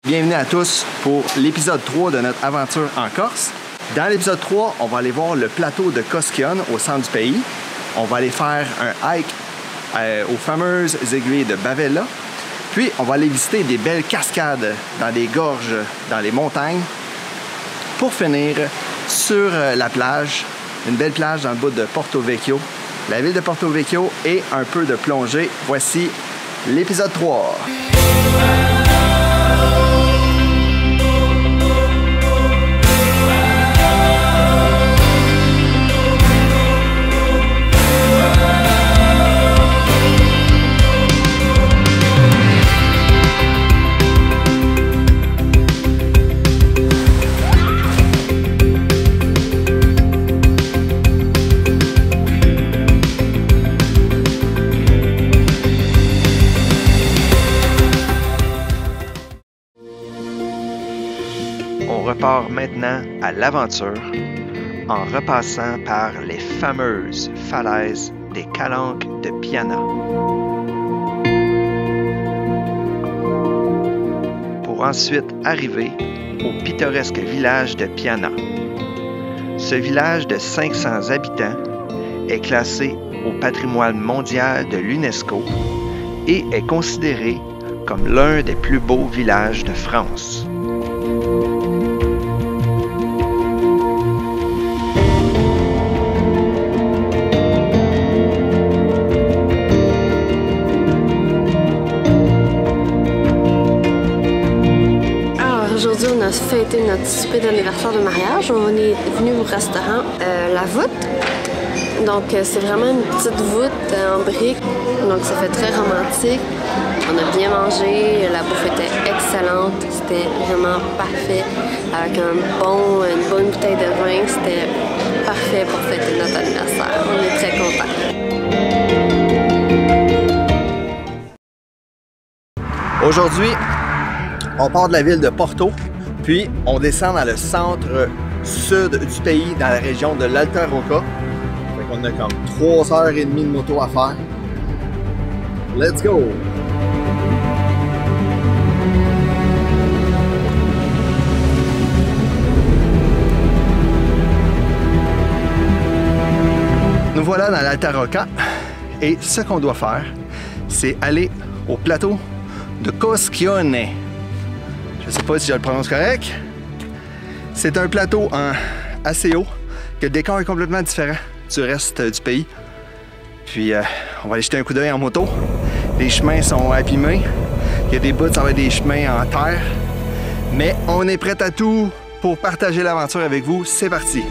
Bienvenue à tous pour l'épisode 3 de notre aventure en Corse. Dans l'épisode 3, on va aller voir le plateau de Koskion au centre du pays. On va aller faire un hike aux fameuses aiguilles de Bavella. Puis, on va aller visiter des belles cascades dans des gorges, dans les montagnes. Pour finir sur la plage, une belle plage dans le bout de Porto Vecchio, la ville de Porto Vecchio et un peu de plongée. Voici l'épisode 3. On repart maintenant à l'aventure en repassant par les fameuses falaises des Calanques de Piana. Pour ensuite arriver au pittoresque village de Piana. Ce village de 500 habitants est classé au patrimoine mondial de l'UNESCO et est considéré comme l'un des plus beaux villages de France. Aujourd'hui, on a fêté notre souper d'anniversaire de mariage. On est venu au restaurant La Voûte. Donc, c'est vraiment une petite voûte en briques. Donc, ça fait très romantique. On a bien mangé. La bouffe était excellente. C'était vraiment parfait. Avec une bonne bouteille de vin. C'était parfait pour fêter notre anniversaire. On est très contents. Aujourd'hui, on part de la ville de Porto, puis on descend dans le centre sud du pays, dans la région de l'Alta Rocca. Fait qu'on a comme 3h30 de moto à faire. Let's go! Nous voilà dans l'Alta Rocca et ce qu'on doit faire, c'est aller au plateau de Koskione. Je ne sais pas si je le prononce correct. C'est un plateau assez haut, que le décor est complètement différent du reste du pays. Puis on va aller jeter un coup d'œil en moto. Les chemins sont abîmés. Il y a des bouts, ça va être des chemins en terre. Mais on est prêt à tout pour partager l'aventure avec vous. C'est parti!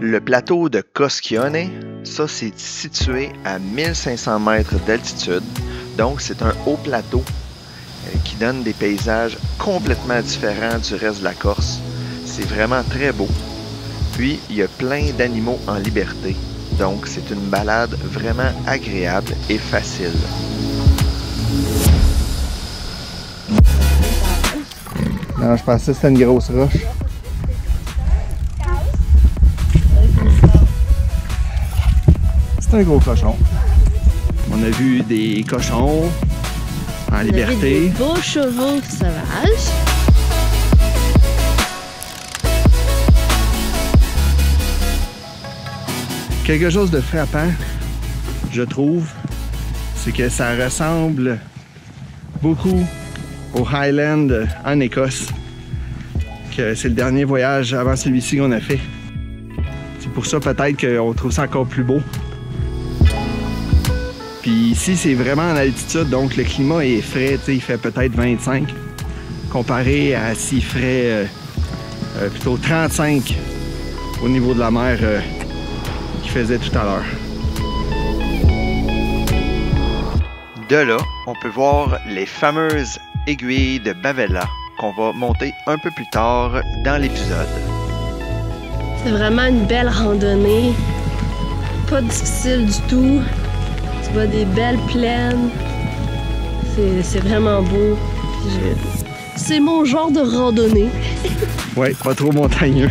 Le plateau de Koskione, ça c'est situé à 1500 mètres d'altitude, donc c'est un haut plateau qui donne des paysages complètement différents du reste de la Corse. C'est vraiment très beau. Puis il y a plein d'animaux en liberté, donc c'est une balade vraiment agréable et facile. Non, je pensais que c'était une grosse roche. C'est un gros cochon. On a vu des cochons en liberté. On a vu des beaux chevaux sauvages. quelque chose de frappant, je trouve, c'est que ça ressemble beaucoup au Highland en Écosse, que c'est le dernier voyage avant celui-ci qu'on a fait. C'est pour ça peut-être qu'on trouve ça encore plus beau. Puis ici, c'est vraiment en altitude, donc le climat est frais, il fait peut-être 25, comparé à s'il ferait plutôt 35 au niveau de la mer qu'il faisait tout à l'heure. De là, on peut voir les fameuses aiguilles de Bavella qu'on va monter un peu plus tard dans l'épisode. C'est vraiment une belle randonnée, pas difficile du tout. Tu vois des belles plaines, c'est vraiment beau. C'est mon genre de randonnée. Ouais, pas trop montagneux.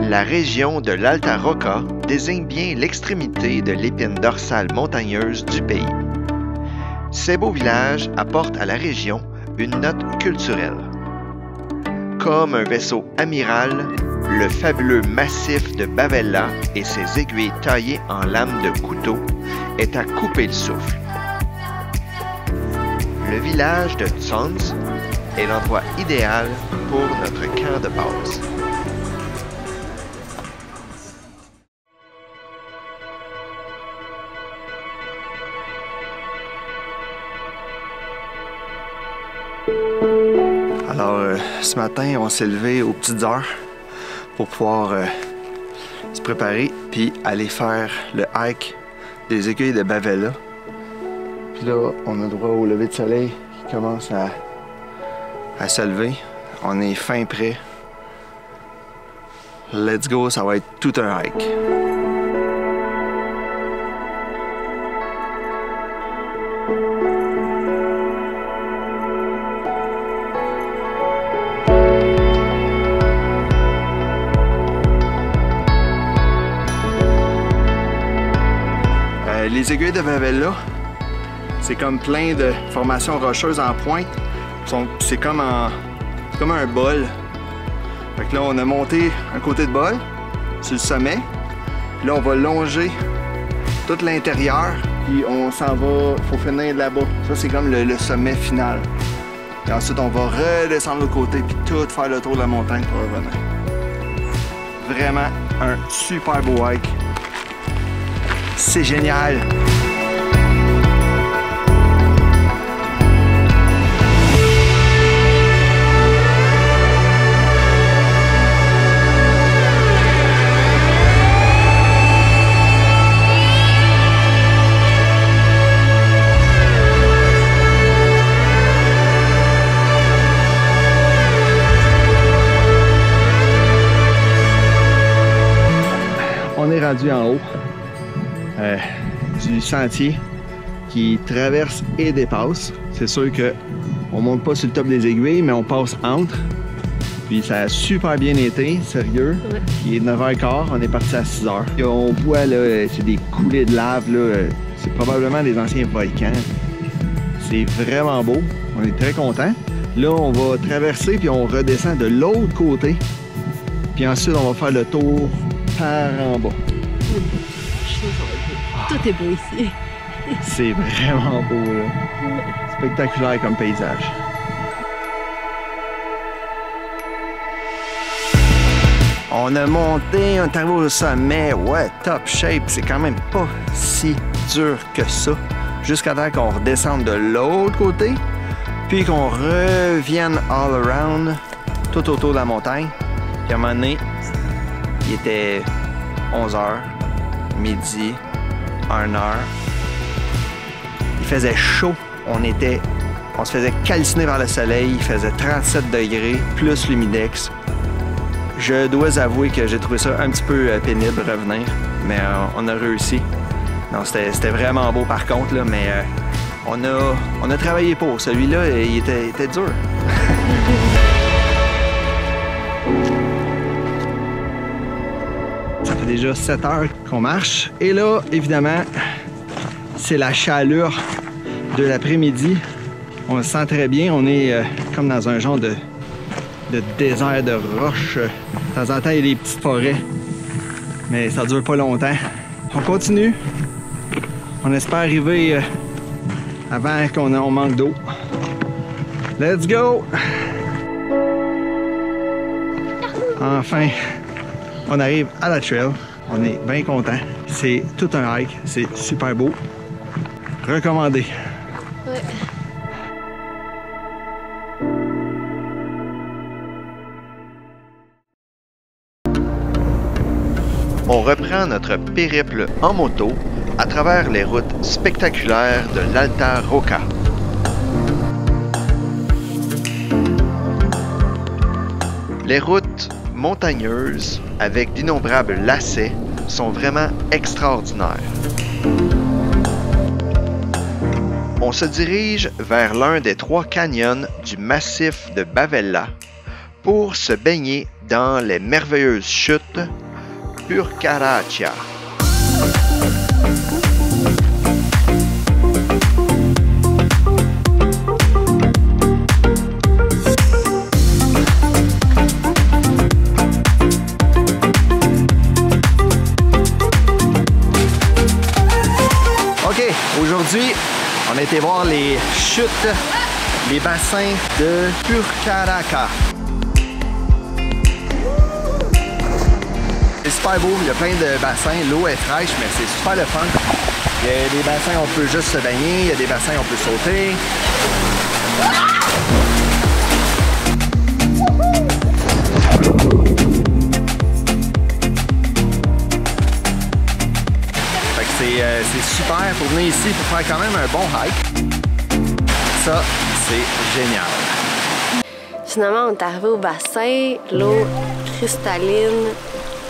La région de l'Alta Rocca désigne bien l'extrémité de l'épine dorsale montagneuse du pays. Ces beaux villages apportent à la région une note culturelle. Comme un vaisseau amiral, le fabuleux massif de Bavella et ses aiguilles taillées en lames de couteau est à couper le souffle. Le village de Tzons est l'endroit idéal pour notre camp de base. Alors, ce matin, on s'est levé aux petites heures pour pouvoir se préparer puis aller faire le hike des aiguilles de Bavella. Puis là, on a droit au lever de soleil qui commence à se lever. On est fin prêt. Let's go, ça va être tout un hike. Les aiguilles de Bavella, c'est comme plein de formations rocheuses en pointe. C'est comme un bol. Fait que là, on a monté un côté de bol sur le sommet. Puis là, on va longer tout l'intérieur. Puis on s'en va, il faut finir là-bas. Ça, c'est comme le sommet final. Et ensuite, on va redescendre de l'autre côté puis tout faire le tour de la montagne pour revenir. Vraiment un super beau hike. C'est génial! On est rendu en haut. Du sentier qui traverse et dépasse. C'est sûr qu'on ne monte pas sur le top des aiguilles, mais on passe entre. Puis ça a super bien été, sérieux. Ouais. Il est 9h15, on est parti à 6h. Et on voit là, c'est des coulées de lave, là. C'est probablement des anciens volcans. C'est vraiment beau, on est très contents. Là, on va traverser puis on redescend de l'autre côté. Puis ensuite, on va faire le tour par en bas. Tout est beau ici. C'est vraiment beau, là. Spectaculaire comme paysage. On a monté, on est arrivé au sommet. Ouais, top shape. C'est quand même pas si dur que ça. Jusqu'à temps qu'on redescende de l'autre côté. Puis qu'on revienne all around, tout autour de la montagne. Puis à un moment donné, il était 11h, midi, 1h. Il faisait chaud. On se faisait calciner par le soleil. Il faisait 37 degrés, plus l'humidex. Je dois avouer que j'ai trouvé ça un petit peu pénible de revenir, mais on a réussi. Non, c'était vraiment beau par contre, là, mais on a travaillé pour. Celui-là, il était dur. Ça fait déjà 7 heures qu'on marche. Et là, évidemment, c'est la chaleur de l'après-midi On se sent très bien. On est comme dans un genre de désert de roches. De temps en temps, il y a des petites forêts. Mais ça dure pas longtemps. On continue. On espère arriver avant qu'on manque d'eau. Let's go! Enfin, on arrive à la trail. On est bien content. C'est tout un hike. C'est super beau. Recommandé. Ouais. On reprend notre périple en moto à travers les routes spectaculaires de l'Alta Rocca. Les routes montagneuses avec d'innombrables lacets sont vraiment extraordinaires. On se dirige vers l'un des 3 canyons du massif de Bavella pour se baigner dans les merveilleuses chutes Purcaraccia. OK, aujourd'hui, on a été voir les chutes, les bassins de Purcaraccia. C'est super beau, il y a plein de bassins, l'eau est fraîche, mais c'est super le fun. Il y a des bassins où on peut juste se baigner, il y a des bassins où on peut sauter. Fait que c'est super, pour venir ici, il faut faire quand même un bon hike. Ça, c'est génial. Finalement, on est arrivé au bassin, l'eau cristalline.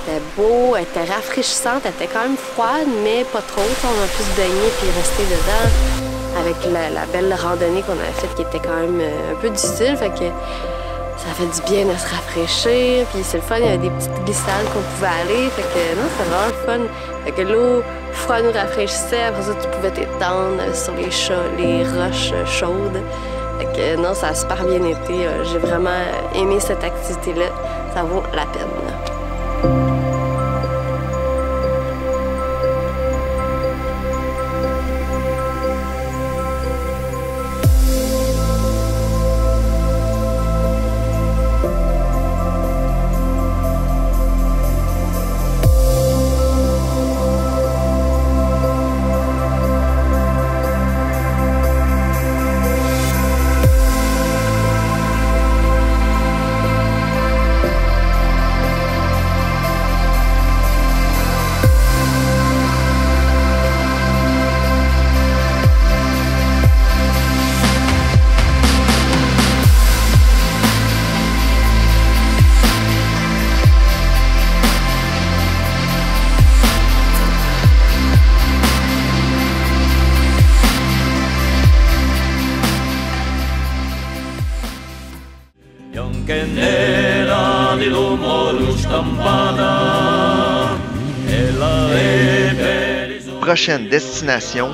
C'était beau, elle était rafraîchissante, elle était quand même froide, mais pas trop. On a pu se baigner puis rester dedans avec la belle randonnée qu'on avait faite qui était quand même un peu difficile. Fait que ça fait du bien de se rafraîchir. Puis c'est le fun, il y avait des petites glissades qu'on pouvait aller. Fait que non, c'était vraiment le fun. Fait que l'eau froide nous rafraîchissait. Après ça, tu pouvais t'étendre sur les roches chaudes. Fait que non, ça a super bien été. J'ai vraiment aimé cette activité-là. Ça vaut la peine. Prochaine destination,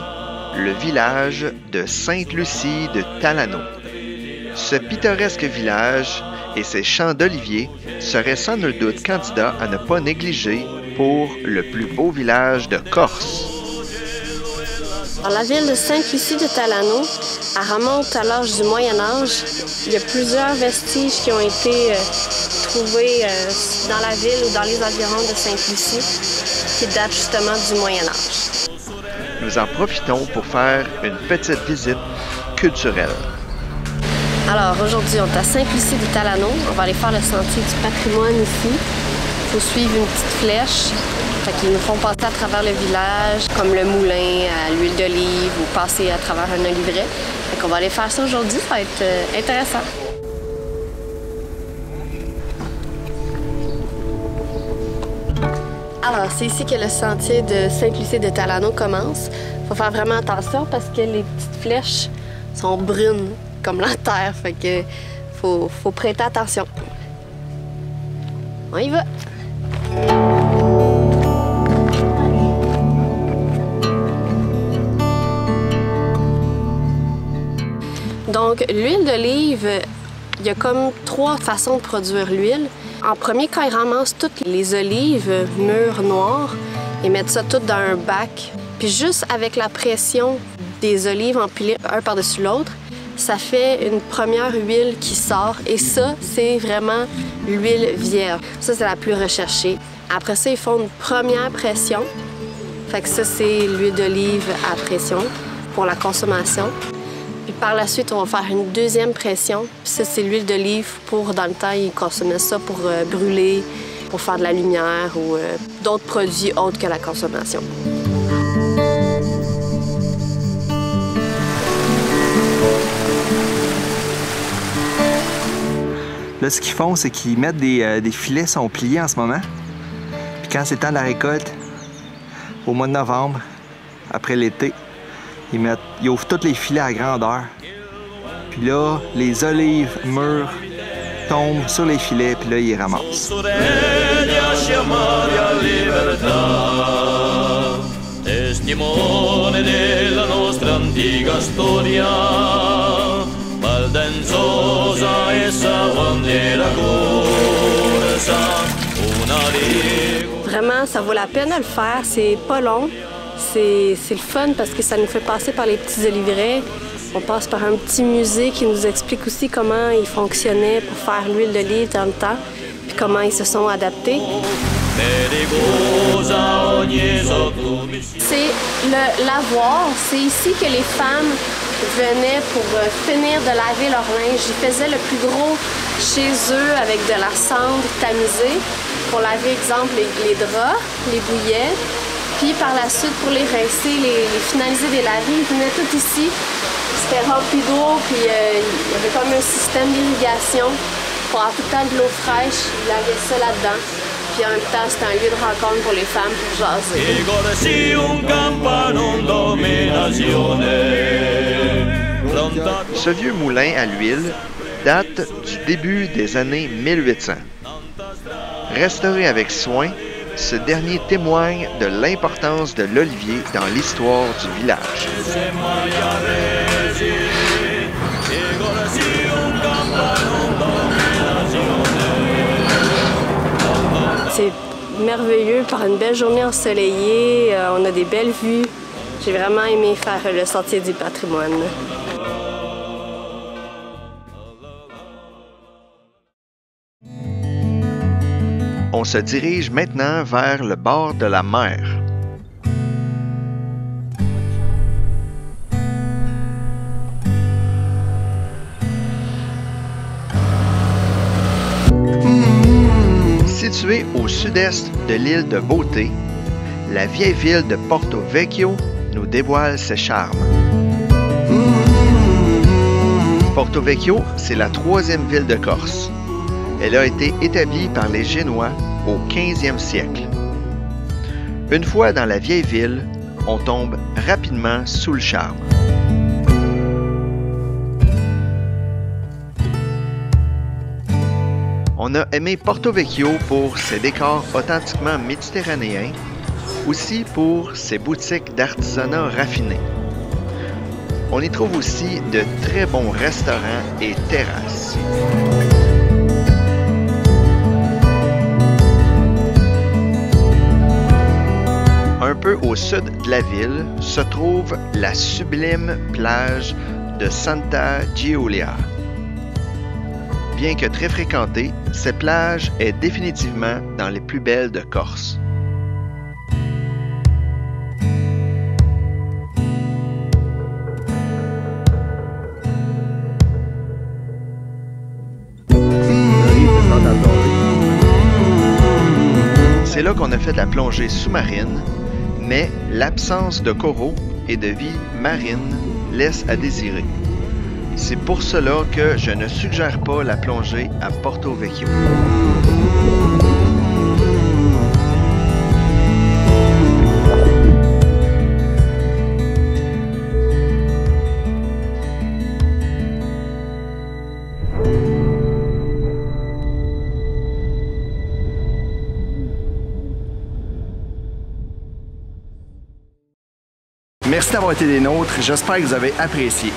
le village de Sainte-Lucie de Talano. Ce pittoresque village et ses champs d'oliviers seraient sans nul doute candidats à ne pas négliger pour le plus beau village de Corse. Alors, la ville de Sainte-Lucie de Talano, elle remonte à l'âge du Moyen Âge. Il y a plusieurs vestiges qui ont été trouvés dans la ville ou dans les environs de Sainte-Lucie qui datent justement du Moyen Âge. Nous en profitons pour faire une petite visite culturelle. Alors, aujourd'hui, on est à Sainte-Lucie de Talano. On va aller faire le sentier du patrimoine ici. Il faut suivre une petite flèche. Fait qu'ils nous font passer à travers le village, comme le moulin à l'huile d'olive ou passer à travers un oliveraie. Fait qu'on va aller faire ça aujourd'hui, ça va être intéressant. Alors, c'est ici que le sentier de Sainte-Lucie de Talano commence. Il faut faire vraiment attention parce que les petites flèches sont brunes, comme la terre. Fait que faut prêter attention. On y va! Donc, Donc, l'huile d'olive, il y a comme 3 façons de produire l'huile. En premier, quand ils ramassent toutes les olives mûres noires, ils mettent ça tout dans un bac. Puis juste avec la pression des olives empilées un par-dessus l'autre, ça fait une première huile qui sort. Et ça, c'est vraiment l'huile vierge. Ça, c'est la plus recherchée. Après ça, ils font une première pression. Fait que ça, c'est l'huile d'olive à pression pour la consommation. Puis par la suite, on va faire une deuxième pression. Puis ça, c'est l'huile d'olive pour, dans le temps, ils consommaient ça pour brûler, pour faire de la lumière ou d'autres produits autres que la consommation. Là, ce qu'ils font, c'est qu'ils mettent des filets qui sont pliés en ce moment. Puis quand c'est le temps de la récolte, au mois de novembre, après l'été, ils ouvrent tous les filets à grandeur. Puis là, les olives mûres tombent sur les filets, puis là, ils les ramassent. Vraiment, ça vaut la peine de le faire. C'est pas long. C'est le fun parce que ça nous fait passer par les petits oliveraies. On passe par un petit musée qui nous explique aussi comment ils fonctionnaient pour faire l'huile d'olive dans le temps, puis comment ils se sont adaptés. C'est le lavoir. C'est ici que les femmes venaient pour finir de laver leur linge. Ils faisaient le plus gros chez eux avec de la cendre tamisée pour laver, exemple, les draps, les bouillets. Puis par la suite, pour les rincer, les finaliser des laveries, ils venaient tout ici. C'était rempli d'eau, puis il y avait comme un système d'irrigation pour avoir tout le temps de l'eau fraîche. Ils lavaient ça là-dedans. Puis en même temps, c'était un lieu de rencontre pour les femmes pour jaser. Ce vieux moulin à l'huile date du début des années 1800. Restauré avec soin, ce dernier témoigne de l'importance de l'olivier dans l'histoire du village. C'est merveilleux par une belle journée ensoleillée. On a des belles vues. J'ai vraiment aimé faire le sentier du patrimoine. On se dirige maintenant vers le bord de la mer. Située au sud-est de l'île de Beauté, la vieille ville de Porto Vecchio nous dévoile ses charmes. Porto Vecchio, c'est la 3e ville de Corse. Elle a été établie par les Génois au 15e siècle. Une fois dans la vieille ville, on tombe rapidement sous le charme. On a aimé Porto Vecchio pour ses décors authentiquement méditerranéens, aussi pour ses boutiques d'artisanat raffiné. On y trouve aussi de très bons restaurants et terrasses. Un peu au sud de la ville se trouve la sublime plage de Santa Giulia. Bien que très fréquentée, cette plage est définitivement dans les plus belles de Corse. C'est là qu'on a fait de la plongée sous-marine, mais l'absence de coraux et de vie marine laisse à désirer. C'est pour cela que je ne suggère pas la plongée à Porto Vecchio. Merci d'avoir été des nôtres. J'espère que vous avez apprécié.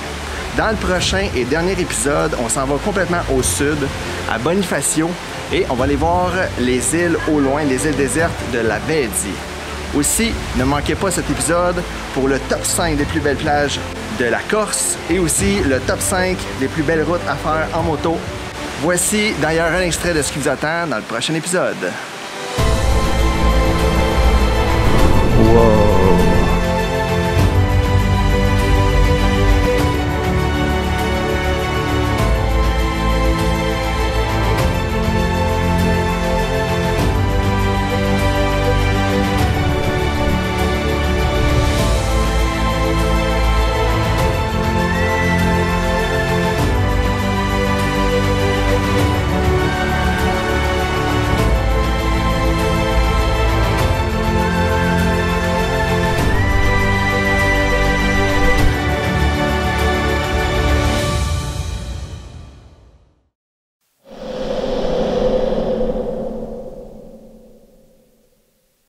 Dans le prochain et dernier épisode, on s'en va complètement au sud, à Bonifacio, et on va aller voir les îles au loin, les îles désertes de la Baie-Di. Aussi, ne manquez pas cet épisode pour le top 5 des plus belles plages de la Corse et aussi le top 5 des plus belles routes à faire en moto. Voici d'ailleurs un extrait de ce qui vous attend dans le prochain épisode.